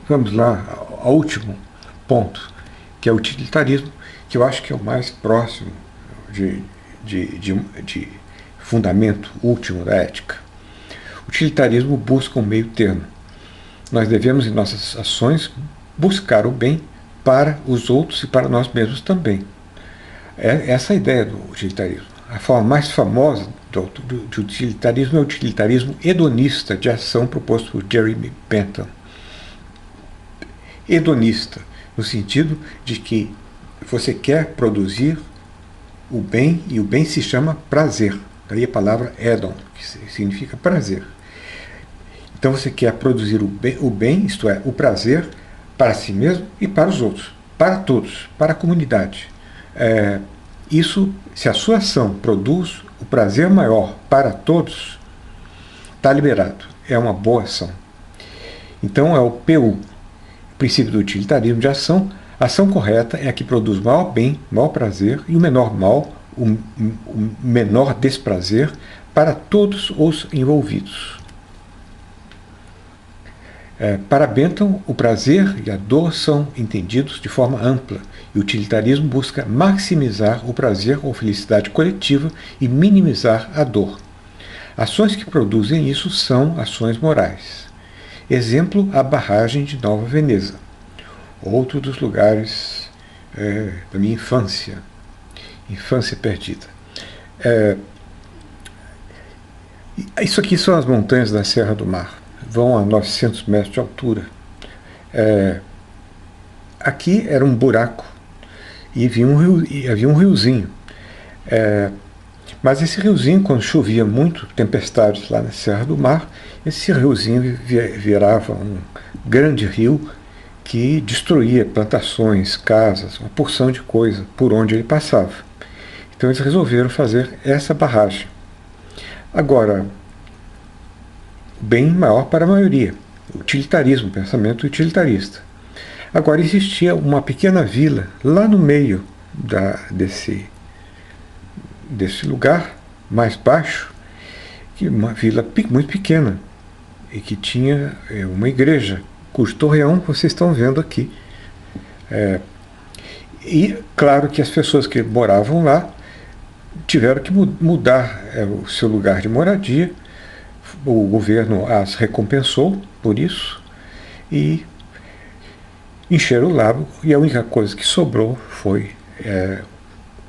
vamos lá ao último ponto, que é o utilitarismo, que eu acho que é o mais próximo de fundamento último da ética. O utilitarismo busca um meio termo. Nós devemos, em nossas ações, buscar o bem para os outros e para nós mesmos também. É essa a ideia do utilitarismo. A forma mais famosa do utilitarismo é o utilitarismo hedonista de ação proposto por Jeremy Bentham. Hedonista, no sentido de que você quer produzir o bem, e o bem se chama prazer. Daí a palavra hedon, que significa prazer. Então você quer produzir o bem, isto é, o prazer, para si mesmo e para os outros, para todos, para a comunidade. Isso, se a sua ação produz o prazer maior para todos, está liberado. É uma boa ação. Então é o PU, o princípio do utilitarismo de ação. A ação correta é a que produz maior bem, maior prazer e o menor mal, o menor desprazer para todos os envolvidos. Para Bentham, o prazer e a dor são entendidos de forma ampla, e o utilitarismo busca maximizar o prazer ou felicidade coletiva e minimizar a dor. Ações que produzem isso são ações morais. Exemplo, a barragem de Nova Veneza, outro dos lugares da minha infância perdida. Isso aqui são as montanhas da Serra do Mar. Vão a 900 metros de altura. Aqui era um buraco e havia um riozinho. Mas esse riozinho, quando chovia muito, tempestades lá na Serra do Mar, esse riozinho virava um grande rio que destruía plantações, casas, uma porção de coisa por onde ele passava. Então eles resolveram fazer essa barragem. Agora, bem maior para a maioria, utilitarismo, pensamento utilitarista. Agora existia uma pequena vila lá no meio desse lugar mais baixo, uma vila muito pequena, e que tinha uma igreja, cujo torreão vocês estão vendo aqui. E claro que as pessoas que moravam lá tiveram que mudar o seu lugar de moradia. O governo as recompensou por isso e encheram o lago, e a única coisa que sobrou foi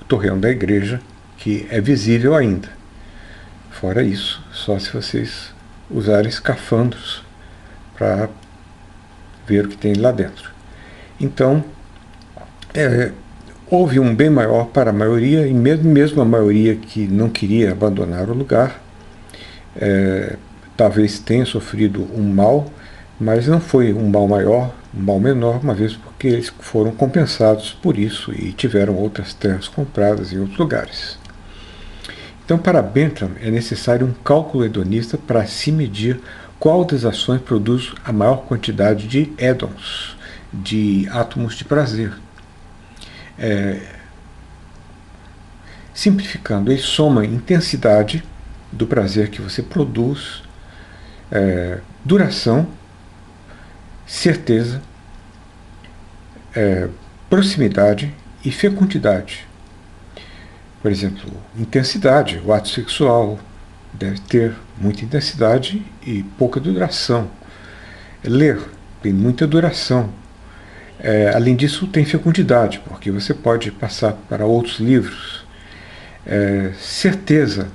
o torreão da igreja, que é visível ainda. Fora isso, só se vocês usarem escafandros para ver o que tem lá dentro. Então, houve um bem maior para a maioria, e mesmo a maioria que não queria abandonar o lugar, talvez tenha sofrido um mal, mas não foi um mal maior, um mal menor, uma vez porque eles foram compensados por isso e tiveram outras terras compradas em outros lugares. Então, para Bentham, é necessário um cálculo hedonista para se medir qual das ações produz a maior quantidade de hedons, de átomos de prazer. Simplificando, ele soma intensidade do prazer que você produz, duração, certeza, proximidade e fecundidade. Por exemplo, intensidade, o ato sexual deve ter muita intensidade e pouca duração. Ler tem muita duração. Além disso, tem fecundidade, porque você pode passar para outros livros. Certeza.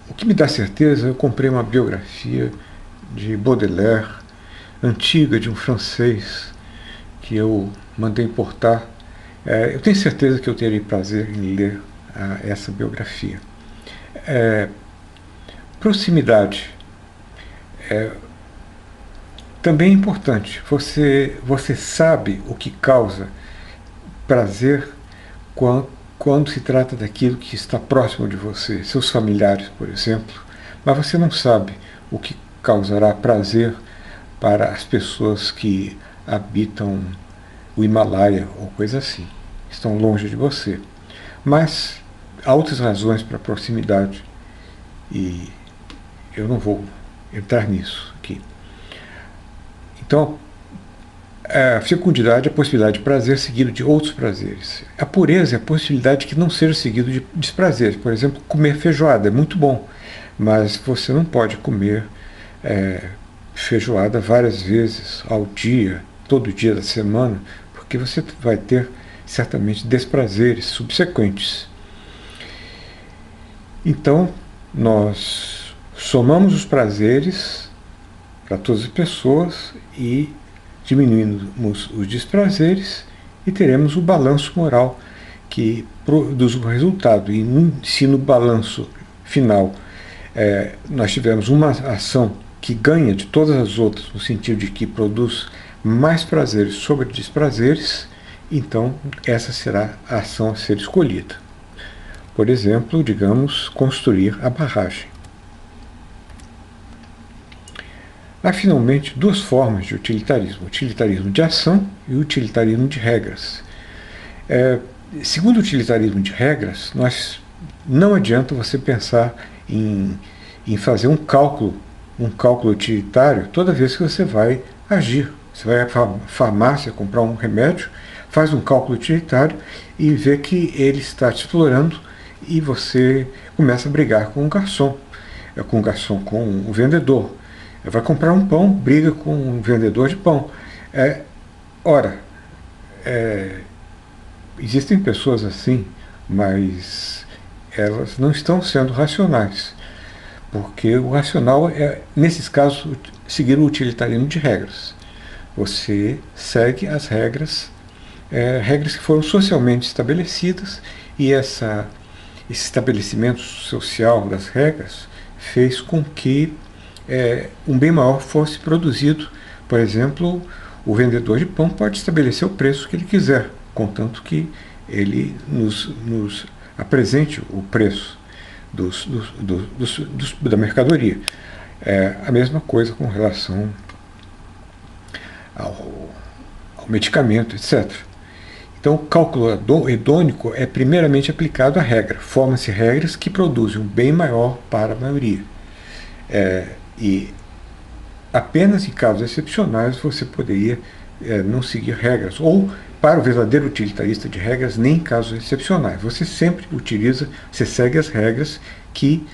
O que me dá certeza, eu comprei uma biografia de Baudelaire, antiga, de um francês, que eu mandei importar. Eu tenho certeza que eu terei prazer em ler essa biografia. Proximidade. Também é importante. Você sabe o que causa prazer quando se trata daquilo que está próximo de você, seus familiares, por exemplo, mas você não sabe o que causará prazer para as pessoas que habitam o Himalaia ou coisa assim, estão longe de você. Mas há outras razões para a proximidade e eu não vou entrar nisso aqui. Então, a fecundidade é a possibilidade de prazer seguido de outros prazeres. A pureza é a possibilidade que não seja seguido de desprazeres. Por exemplo, comer feijoada é muito bom, mas você não pode comer feijoada várias vezes ao dia, todo dia da semana, porque você vai ter certamente desprazeres subsequentes. Então, nós somamos os prazeres para todas as pessoas e diminuímos os desprazeres e teremos o balanço moral que produz o resultado. E se no balanço final nós tivermos uma ação que ganha de todas as outras, no sentido de que produz mais prazeres sobre desprazeres, então essa será a ação a ser escolhida. Por exemplo, digamos, construir a barragem. Há finalmente duas formas de utilitarismo: utilitarismo de ação e utilitarismo de regras. Segundo o utilitarismo de regras, não adianta você pensar em fazer um cálculo utilitário toda vez que você vai agir. Você vai à farmácia comprar um remédio, faz um cálculo utilitário e vê que ele está te explorando e você começa a brigar com com o vendedor. Vai comprar um pão, briga com um vendedor de pão. Existem pessoas assim, mas elas não estão sendo racionais, porque o racional é, nesses casos, seguir o utilitarismo de regras. Você segue as regras, regras que foram socialmente estabelecidas, e esse estabelecimento social das regras fez com que um bem maior fosse produzido. Por exemplo, o vendedor de pão pode estabelecer o preço que ele quiser, contanto que ele nos apresente o preço da mercadoria. A mesma coisa com relação ao medicamento, etc. Então, o cálculo hedônico é primeiramente aplicado à regra. Formam-se regras que produzem um bem maior para a maioria. E apenas em casos excepcionais você poderia não seguir regras, ou para o verdadeiro utilitarista de regras, nem em casos excepcionais. Você sempre você segue as regras que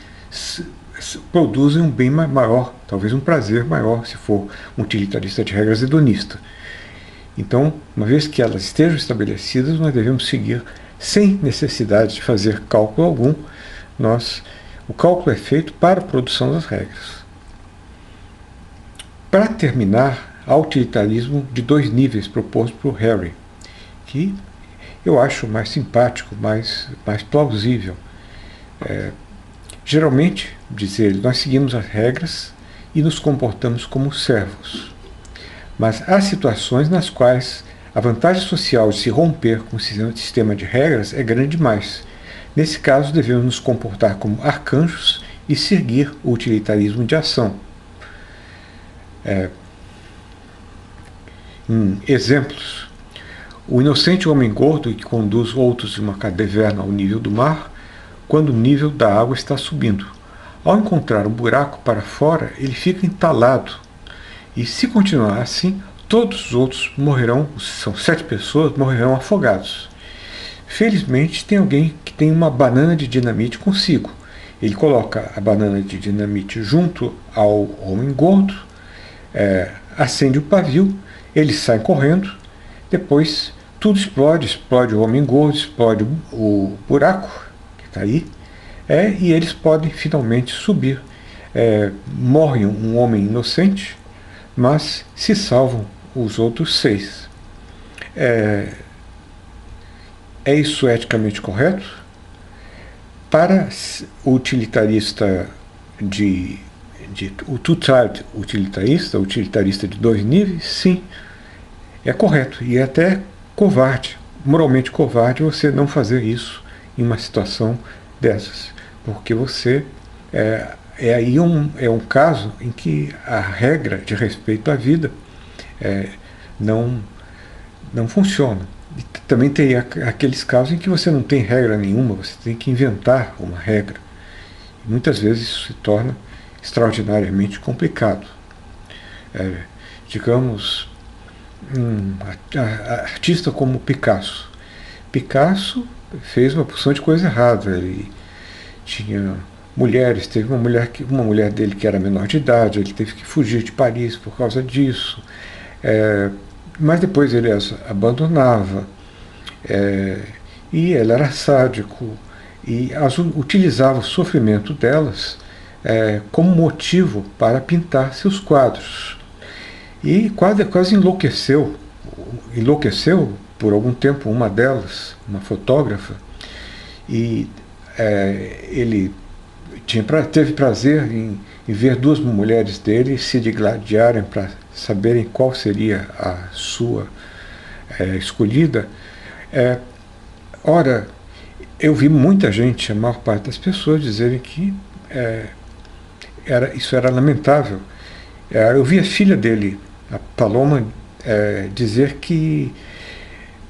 produzem um bem maior, talvez um prazer maior, se for um utilitarista de regras hedonista. Então, uma vez que elas estejam estabelecidas, nós devemos seguir sem necessidade de fazer cálculo algum. O cálculo é feito para a produção das regras. Para terminar, há o utilitarismo de dois níveis proposto por Harry, que eu acho mais simpático, mais plausível. Geralmente, diz ele, nós seguimos as regras e nos comportamos como servos. Mas há situações nas quais a vantagem social de se romper com o sistema de regras é grande demais. Nesse caso, devemos nos comportar como arcanjos e seguir o utilitarismo de ação. Exemplos: o inocente homem gordo que conduz outros de uma caverna ao nível do mar, quando o nível da água está subindo. Ao encontrar um buraco para fora, ele fica entalado. E se continuar assim, todos os outros morrerão, são 7 pessoas, morrerão afogados. Felizmente, tem alguém que tem uma banana de dinamite consigo. Ele coloca a banana de dinamite junto ao homem gordo, acende o pavio, eles saem correndo, depois tudo explode o homem gordo, explode o buraco que está aí, e eles podem finalmente subir. Morre um homem inocente, mas se salvam os outros 6. É isso eticamente correto? Para o utilitarista o two-side utilitarista, o utilitarista de 2 níveis, sim, é correto. E é até covarde, moralmente covarde, você não fazer isso em uma situação dessas, porque você aí um caso em que a regra de respeito à vida não funciona. E também tem aqueles casos em que você não tem regra nenhuma, você tem que inventar uma regra. Muitas vezes isso se torna extraordinariamente complicado. digamos, artista como Picasso. Picasso fez uma porção de coisa errada. Ele tinha mulheres, teve uma mulher dele que era menor de idade, ele teve que fugir de Paris por causa disso. Mas depois ele as abandonava. E ele era sádico e utilizava o sofrimento delas como motivo para pintar seus quadros. E quase enlouqueceu por algum tempo uma delas, uma fotógrafa, e ele teve prazer em ver duas mulheres dele se digladiarem para saberem qual seria a sua escolhida. Ora, eu vi muita gente, a maior parte das pessoas, dizerem que isso era lamentável. Eu vi a filha dele, a Paloma, dizer que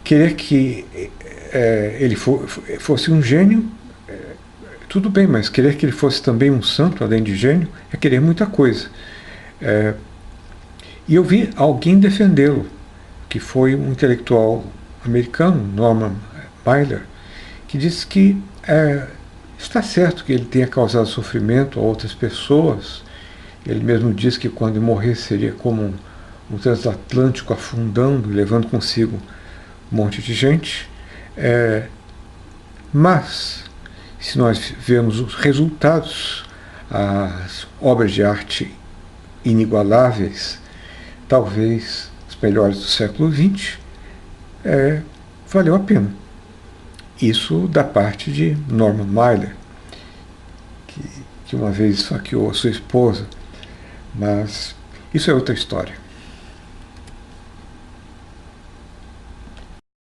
querer que ele fosse um gênio, tudo bem, mas querer que ele fosse também um santo, além de gênio, é querer muita coisa. E eu vi alguém defendê-lo, que foi um intelectual americano, Norman Mailer, que disse que está certo que ele tenha causado sofrimento a outras pessoas. Ele mesmo disse que quando morrer seria como um transatlântico afundando, levando consigo um monte de gente. Mas, se nós vemos os resultados, as obras de arte inigualáveis, talvez as melhores do século XX, valeu a pena. Isso da parte de Norman Mailer, que uma vez esfaqueou a sua esposa, mas isso é outra história.